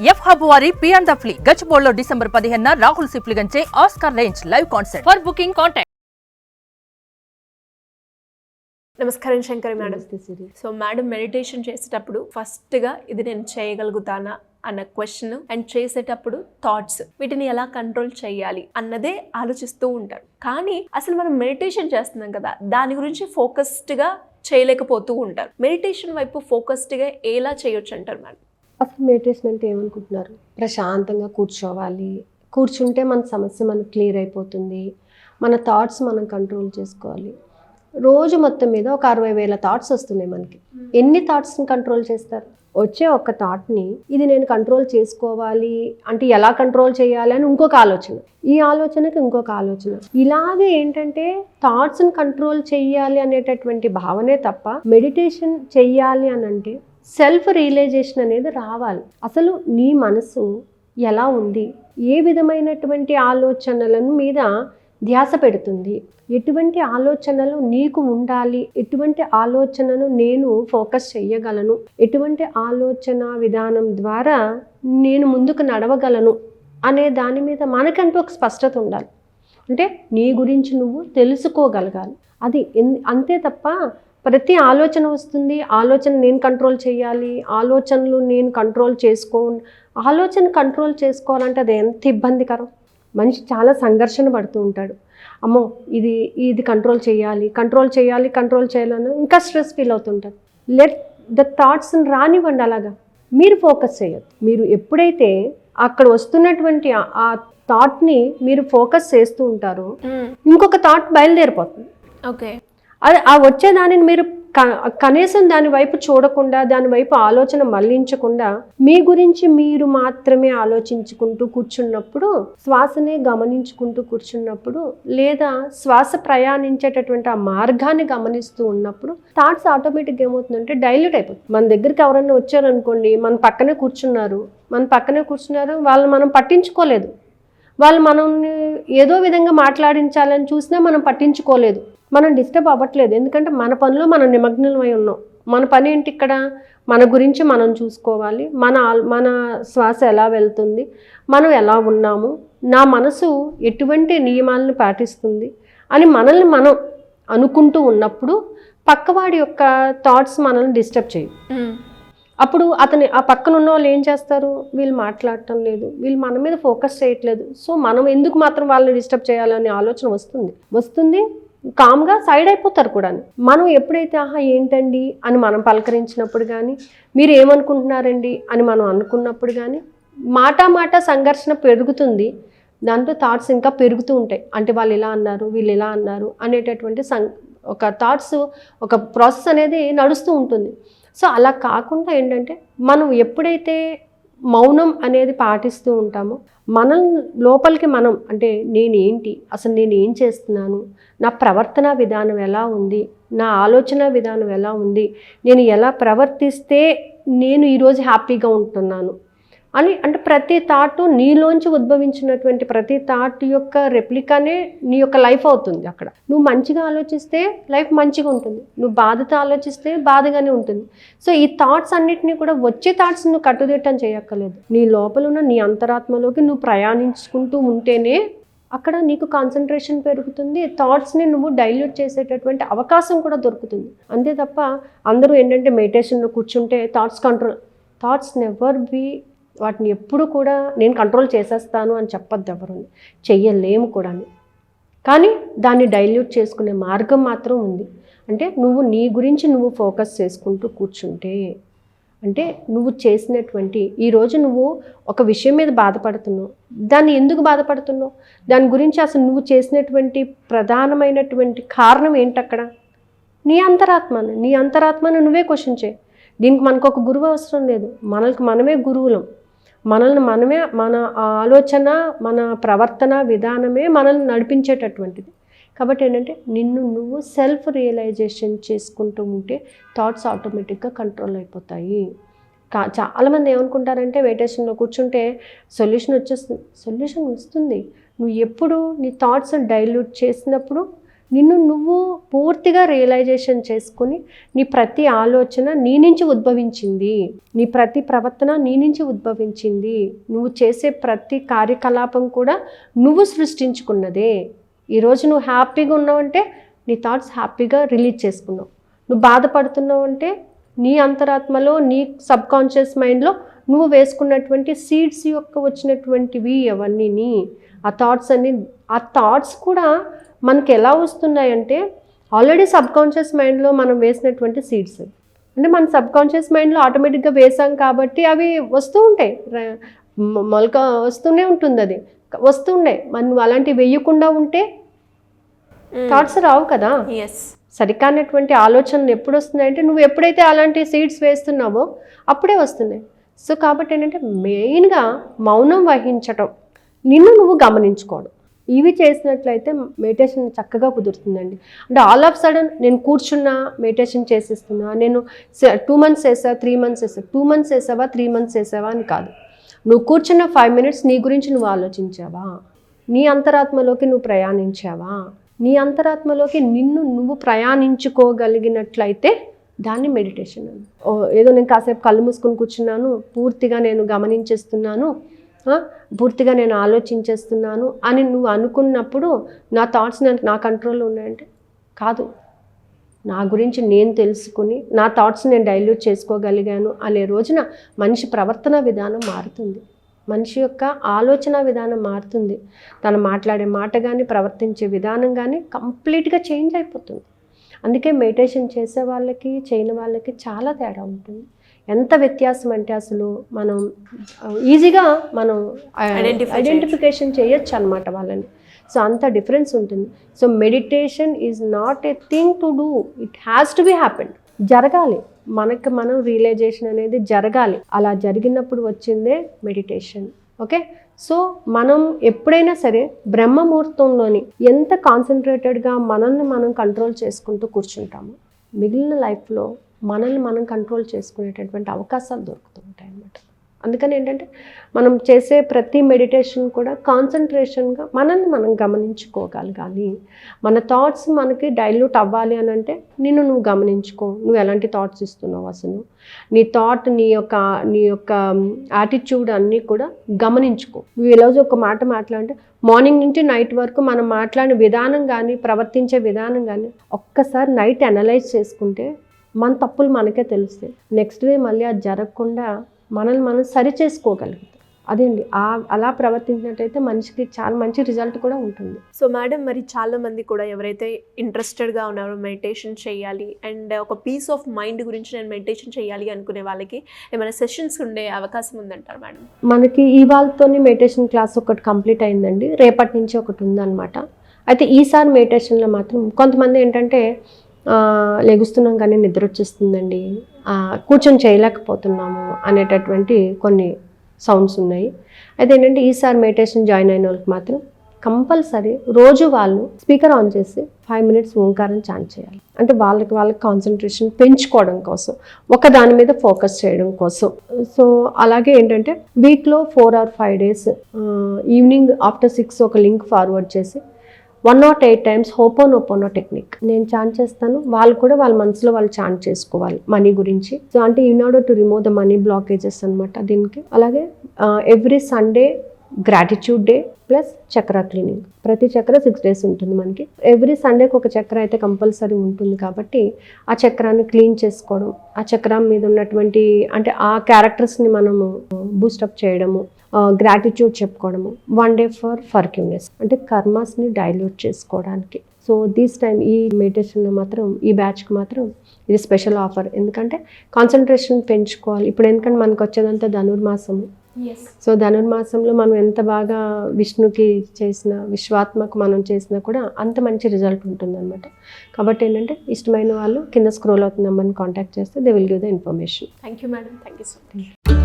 F hub వారి పియాన్ the ఫ్లీ గచ్చిబౌలిలో డిసెంబర్ 15న రాహుల్ సిప్లిగంచే Oscar range live concert. For booking contact. నమస్కారం Shankari madam. So madam meditation చేసేటప్పుడు ఫస్ట్గా ఇది నేను చేయగలుగుతానా అన్న క్వశ్చన్ అండ్ చేసేటప్పుడు థాట్స్ వీటిని ఎలా కంట్రోల్ చేయాలి అన్నదే ఆలోచిస్తూ ఉంటారు. కానీ అసలు మనం మెడిటేషన్ చేస్తున్నాం కదా, దాని గురించి ఫోకస్డ్గా చేయలేకపోతూ ఉంటారు. మెడిటేషన్ వైపు ఫోకస్డ్గా ఎలా చేయొచ్చు అంటారు మేడం? అసలు మెడిటేషన్ అంటే ఏమనుకుంటున్నారు? ప్రశాంతంగా కూర్చోవాలి, కూర్చుంటే మన సమస్య మనకు క్లియర్ అయిపోతుంది, మన థాట్స్ మనం కంట్రోల్ చేసుకోవాలి. రోజు మొత్తం మీద ఒక 60,000 థాట్స్ వస్తున్నాయి మనకి. ఎన్ని థాట్స్ని కంట్రోల్ చేస్తారు? వచ్చే ఒక్క థాట్ని ఇది నేను కంట్రోల్ చేసుకోవాలి అంటే ఎలా కంట్రోల్ చేయాలి అని ఇంకొక ఆలోచన, ఈ ఆలోచనకి ఇంకొక ఆలోచన. ఇలాగే ఏంటంటే థాట్స్ని కంట్రోల్ చేయాలి అనేటటువంటి భావనే తప్ప మెడిటేషన్ చెయ్యాలి అని అంటే సెల్ఫ్ రియలైజేషన్ అనేది రావాలి. అసలు నీ మనసు ఎలా ఉంది, ఏ విధమైనటువంటి ఆలోచనలను మీద ధ్యాస పెడుతుంది, ఎటువంటి ఆలోచనలు నీకు ఉండాలి, ఎటువంటి ఆలోచనను నేను ఫోకస్ చేయగలను, ఎటువంటి ఆలోచన విధానం ద్వారా నేను ముందుకు నడవగలను అనే దాని మీద మనకంటూ ఒక స్పష్టత ఉండాలి. అంటే నీ గురించి నువ్వు తెలుసుకోగలగాలి. అది అంతే తప్ప ప్రతి ఆలోచన వస్తుంది, ఆలోచన నేను కంట్రోల్ చేయాలి, ఆలోచనలు నేను కంట్రోల్ ఆలోచన కంట్రోల్ చేసుకోవాలంటే అది ఎంత ఇబ్బందికరం. మనిషి చాలా సంఘర్షణ పడుతూ ఉంటాడు. అమ్మో ఇది కంట్రోల్ చేయాలని ఇంకా స్ట్రెస్ ఫీల్ అవుతుంటారు. లెట్ ద థాట్స్ రానివ్వండి, అలాగా మీరు ఫోకస్ చేయొద్దు. మీరు ఎప్పుడైతే అక్కడ వస్తున్నటువంటి ఆ థాట్ని మీరు ఫోకస్ చేస్తూ ఉంటారో ఇంకొక థాట్ బయలుదేరిపోతుంది. ఓకే, అది ఆ వచ్చేదానిని మీరు కనీసం దాని వైపు చూడకుండా, దాని వైపు ఆలోచన మళ్లించకుండా మీ గురించి మీరు మాత్రమే ఆలోచించుకుంటూ కూర్చున్నప్పుడు, శ్వాసనే గమనించుకుంటూ కూర్చున్నప్పుడు, లేదా శ్వాస ప్రయాణించేటటువంటి ఆ మార్గాన్ని గమనిస్తూ ఉన్నప్పుడు థాట్స్ ఆటోమేటిక్గా ఏమవుతుందంటే డైల్యూట్ అయిపోతుంది. మన దగ్గరికి ఎవరైనా వచ్చారనుకోండి, మన పక్కనే కూర్చున్నారు, వాళ్ళు మనం పట్టించుకోలేదు, వాళ్ళు మనల్ని ఏదో విధంగా మాట్లాడించాలని చూసినా మనం పట్టించుకోలేదు, మనం డిస్టర్బ్ అవ్వట్లేదు. ఎందుకంటే మన పనిలో మనం నిమగ్నమై ఉన్నాం. మన పని ఏంటి? ఇక్కడ మన గురించి మనం చూసుకోవాలి, మన శ్వాస ఎలా వెళ్తుంది, మనం ఎలా ఉన్నాము, నా మనసు ఎటువంటి నియమాలను పాటిస్తుంది అని మనల్ని మనం అనుకుంటూ ఉన్నప్పుడు పక్కవాడి యొక్క థాట్స్ మనల్ని డిస్టర్బ్ చేయవు. అప్పుడు ఆ పక్కన ఉన్న వాళ్ళు ఏం చేస్తారు? వీళ్ళు మాట్లాడటం లేదు, వీళ్ళు మన మీద ఫోకస్ చేయట్లేదు, సో మనం ఎందుకు మాత్రం వాళ్ళని డిస్టర్బ్ చేయాలనే ఆలోచన వస్తుంది. కామ్గా సైడ్ అయిపోతారు కూడా. మనం ఎప్పుడైతే ఏంటండి అని మనం పలకరించినప్పుడు కానీ, మీరు ఏమనుకుంటున్నారండి అని మనం అనుకున్నప్పుడు కానీ మాట సంఘర్షణ పెరుగుతుంది. దాంట్లో థాట్స్ ఇంకా పెరుగుతూ ఉంటాయి. అంటే వాళ్ళు ఇలా అన్నారు, వీళ్ళు ఇలా అన్నారు అనేటటువంటి ఒక థాట్స్, ఒక ప్రాసెస్ అనేది నడుస్తూ ఉంటుంది. సో అలా కాకుండా ఏంటంటే మనం ఎప్పుడైతే మౌనం అనేది పాటిస్తూ ఉంటామో, మన లోపలికి మనం అంటే నేనేంటి, అసలు నేను ఏం చేస్తున్నాను, నా ప్రవర్తన విధానం ఎలా ఉంది, నా ఆలోచన విధానం ఎలా ఉంది, నేను ఎలా ప్రవర్తిస్తే నేను ఈరోజు హ్యాపీగా ఉంటున్నాను అని, అంటే ప్రతి థాట్ నీలోంచి ఉద్భవించినటువంటి ప్రతి థాట్ యొక్క రెప్లికానే నీ యొక్క లైఫ్ అవుతుంది. అక్కడ నువ్వు మంచిగా ఆలోచిస్తే లైఫ్ మంచిగా ఉంటుంది, నువ్వు బాధతో ఆలోచిస్తే బాధగానే ఉంటుంది. సో ఈ థాట్స్ అన్నిటినీ కూడా వచ్చే థాట్స్ నువ్వు కట్టుదిట్టం చేయక్కర్లేదు. నీ లోపల ఉన్న నీ అంతరాత్మలోకి నువ్వు ప్రయాణించుకుంటూ ఉంటేనే అక్కడ నీకు కాన్సన్ట్రేషన్ పెరుగుతుంది, థాట్స్ని నువ్వు డైల్యూట్ చేసేటటువంటి అవకాశం కూడా దొరుకుతుంది. అంతే తప్ప అందరూ ఏంటంటే మెడిటేషన్లో కూర్చుంటే థాట్స్ నెవర్ బీ, వాటిని ఎప్పుడు కూడా నేను కంట్రోల్ చేసేస్తాను అని చెప్పొద్దు, ఎవరు చెయ్యలేము కూడా. కానీ దాన్ని డైల్యూట్ చేసుకునే మార్గం మాత్రం ఉంది. అంటే నువ్వు నీ గురించి నువ్వు ఫోకస్ చేసుకుంటూ కూర్చుంటే, అంటే నువ్వు చేసినటువంటి ఈరోజు నువ్వు ఒక విషయం మీద బాధపడుతున్నావు, దాన్ని ఎందుకు బాధపడుతున్నావు, దాని గురించి అసలు నువ్వు చేసినటువంటి ప్రధానమైనటువంటి కారణం ఏంటి? అక్కడ నీ అంతరాత్మను నువ్వే క్వశ్చన్ చేయి. దీనికి మనకు ఒక గురువు అవసరం లేదు, మనమే గురువులం. మన ఆలోచన, మన ప్రవర్తన విధానమే మనల్ని నడిపించేటటువంటిది. కాబట్టి ఏంటంటే నిన్ను నువ్వు సెల్ఫ్ రియలైజేషన్ చేసుకుంటూ ఉంటే థాట్స్ ఆటోమేటిక్గా కంట్రోల్ అయిపోతాయి. చాలామంది ఏమనుకుంటారంటే మెడిటేషన్లో కూర్చుంటే సొల్యూషన్ వస్తుంది. నువ్వు ఎప్పుడు నీ థాట్స్ డైల్యూట్ చేసినప్పుడు నిన్ను నువ్వు పూర్తిగా రియలైజేషన్ చేసుకుని నీ ప్రతి ఆలోచన నీ నుంచి ఉద్భవించింది, నీ ప్రతి ప్రవర్తన నీ నుంచి ఉద్భవించింది, నువ్వు చేసే ప్రతి కార్యకలాపం కూడా నువ్వు సృష్టించుకున్నదే. ఈరోజు నువ్వు హ్యాపీగా ఉన్నావంటే నీ థాట్స్ హ్యాపీగా రిలీజ్ చేసుకున్నావు. నువ్వు బాధపడుతున్నావు అంటే నీ అంతరాత్మలో, నీ సబ్కాన్షియస్ మైండ్లో నువ్వు వేసుకున్నటువంటి సీడ్స్ యొక్క వచ్చినటువంటివి అవన్నీ. ఆ థాట్స్ అన్ని, ఆ థాట్స్ కూడా మనకి ఎలా వస్తున్నాయంటే ఆల్రెడీ సబ్కాన్షియస్ మైండ్లో మనం వేసినటువంటి సీడ్స్. అంటే మన సబ్కాన్షియస్ మైండ్లో ఆటోమేటిక్గా వేసాం కాబట్టి అవి వస్తూ ఉంటాయి, మొలక వస్తూనే ఉంటుంది, అది వస్తుండే. మనం అలాంటివి వేయకుండా ఉంటే థాట్స్ రావు కదా. సరికానటువంటి ఆలోచనలు ఎప్పుడు వస్తున్నాయంటే నువ్వు ఎప్పుడైతే అలాంటి సీడ్స్ వేస్తున్నావో అప్పుడే వస్తున్నాయి. సో కాబట్టి ఏంటంటే మెయిన్గా మౌనం వహించటం, నిన్ను నువ్వు గమనించుకోవడం, ఇవి చేసినట్లయితే మెడిటేషన్ చక్కగా కుదురుతుందండి. అంటే ఆల్ ఆఫ్ సడన్ నేను కూర్చున్నా మెడిటేషన్ చేసేస్తున్నా, నేను 2 months చేసా 3 months చేసా, 2 months చేసావా 3 months చేసావా అని కాదు. నువ్వు కూర్చున్న 5 minutes నీ గురించి నువ్వు ఆలోచించావా, నీ అంతరాత్మలోకి నువ్వు ప్రయాణించావా, నీ అంతరాత్మలోకి నిన్ను నువ్వు ప్రయాణించుకోగలిగినట్లయితే దాన్ని మెడిటేషన్ అని. ఏదో నేను కాసేపు కళ్ళు మూసుకొని కూర్చున్నాను, పూర్తిగా నేను గమనించేస్తున్నాను, పూర్తిగా నేను ఆలోచించేస్తున్నాను అని నువ్వు అనుకున్నప్పుడు నా థాట్స్ నా కంట్రోల్లో ఉన్నాయంటే కాదు. నా గురించి నేను తెలుసుకుని నా థాట్స్ నేను డైల్యూట్ చేసుకోగలిగాను అనే రోజున మనిషి ప్రవర్తన విధానం మారుతుంది, మనిషి యొక్క ఆలోచన విధానం మారుతుంది, తను మాట్లాడే మాట కానీ ప్రవర్తించే విధానం కానీ కంప్లీట్గా చేంజ్ అయిపోతుంది. అందుకే మెడిటేషన్ చేసే వాళ్ళకి చేయని వాళ్ళకి చాలా తేడా ఉంటుంది. ఎంత వ్యత్యాసం అంటే అసలు మనం ఈజీగా మనం ఐడెంటిఫికేషన్ చేయొచ్చు అనమాట వాళ్ళని. సో అంత డిఫరెన్స్ ఉంటుంది. So meditation is not a thing to do, it has to be happened. జరగాలి, మనకు మనం రియలైజేషన్ అనేది జరగాలి. అలా జరిగినప్పుడు వచ్చిందే మెడిటేషన్. ఓకే, సో మనం ఎప్పుడైనా సరే బ్రహ్మముహూర్తంలోని ఎంత కాన్సన్ట్రేటెడ్గా మనల్ని మనం కంట్రోల్ చేసుకుంటూ కూర్చుంటాము, మిగిలిన లైఫ్లో మనల్ని మనం కంట్రోల్ చేసుకునేటటువంటి అవకాశాలు దొరుకుతూ ఉంటాయి అన్నమాట. అందుకని ఏంటంటే మనం చేసే ప్రతి మెడిటేషన్ కూడా కాన్సన్ట్రేషన్గా మనల్ని మనం గమనించుకోగలగాలి. మన థాట్స్ మనకి డైల్యూట్ అవ్వాలి అని అంటే నిన్ను నువ్వు గమనించుకో, నువ్వు ఎలాంటి థాట్స్ ఇస్తున్నావు, అసలు నీ థాట్, నీ యొక్క యాటిట్యూడ్ అన్నీ కూడా గమనించుకో. నువ్వు ఈరోజు ఒక మాట మాట్లాడితే మార్నింగ్ నుంచి నైట్ వరకు మనం మాట్లాడిన విధానం కానీ ప్రవర్తించే విధానం కానీ ఒక్కసారి నైట్ అనలైజ్ చేసుకుంటే మన తప్పులు మనకే తెలుస్తాయి. నెక్స్ట్ డే మళ్ళీ అది జరగకుండా మనల్ని మనం సరి చేసుకోగలుగుతాం. అదేండి, అలా ప్రవర్తించినట్టయితే మనిషికి చాలా మంచి రిజల్ట్ కూడా ఉంటుంది. సో మేడం, మరి చాలామంది కూడా ఎవరైతే ఇంట్రెస్టెడ్గా ఉన్నారో మెడిటేషన్ చేయాలి అండ్ ఒక పీస్ ఆఫ్ మైండ్ గురించి నేను మెడిటేషన్ చేయాలి అనుకునే వాళ్ళకి ఏమైనా సెషన్స్ ఉండే అవకాశం ఉందంటారు మేడం? మనకి ఇవాళతోని మెడిటేషన్ క్లాస్ ఒకటి కంప్లీట్ అయిందండి, రేపటి నుంచి ఒకటి ఉందన్నమాట. అయితే ఈసారి మెడిటేషన్లో మాత్రం కొంతమంది ఏంటంటే లెగుస్తున్నాం కానీ నిద్ర వచ్చేస్తుందండి, కూర్చొని చేయలేకపోతున్నాము అనేటటువంటి కొన్ని సౌండ్స్ ఉన్నాయి. అయితే ఏంటంటే ఈసారి మెడిటేషన్ జాయిన్ అయిన వాళ్ళకి మాత్రం కంపల్సరీ రోజు వాళ్ళు స్పీకర్ ఆన్ చేసి 5 minutes ఓంకారం చాంట్ చేయాలి. అంటే వాళ్ళకి కాన్సన్ట్రేషన్ పెంచుకోవడం కోసం, ఒక దాని మీద ఫోకస్ చేయడం కోసం. సో అలాగే ఏంటంటే వీక్లో 4 or 5 days ఈవినింగ్ ఆఫ్టర్ 6 ఒక లింక్ ఫార్వర్డ్ చేసి 108 times హోపోనోపోనో టెక్నిక్ నేను చాంట్ చేస్తాను. వాళ్ళు కూడా వాళ్ళ మనసులో వాళ్ళు చాంట్ చేసుకోవాలి మనీ గురించి. సో అంటే in order to remove the money blockages అనమాట దీనికి. అలాగే every Sunday gratitude day plus చక్ర క్లీనింగ్. ప్రతి చక్ర 6 days ఉంటుంది మనకి. ఎవ్రీ సండేకి ఒక చక్ర అయితే కంపల్సరీ ఉంటుంది కాబట్టి ఆ చక్రాన్ని క్లీన్ చేసుకోవడం, ఆ చక్రం మీద ఉన్నటువంటి అంటే ఆ క్యారెక్టర్స్ని మనము బూస్టప్ చేయడము, గ్రాటిట్యూడ్ చెప్పుకోవడము, 1 day ఫర్ ఫర్గివ్నెస్ అంటే కర్మాస్ని డైల్యూట్ చేసుకోవడానికి. సో దిస్ టైం ఈ మెడిటేషన్లో మాత్రం ఈ బ్యాచ్కి మాత్రం ఇది స్పెషల్ ఆఫర్. ఎందుకంటే కాన్సన్ట్రేషన్ పెంచుకోవాలి. ఇప్పుడు ఎందుకంటే మనకు వచ్చేదంతా ధనుర్మాసము. సో ధనుర్మాసంలో మనం ఎంత బాగా విష్ణుకి చేసిన, విశ్వాత్మకు మనం చేసినా కూడా అంత మంచి రిజల్ట్ ఉంటుందన్నమాట. కాబట్టి ఏంటంటే ఇష్టమైన వాళ్ళు కింద స్క్రోల్ అవుతున్న నెంబర్ని కాంటాక్ట్ చేస్తే they will give the information. Thank you madam, thank you so much.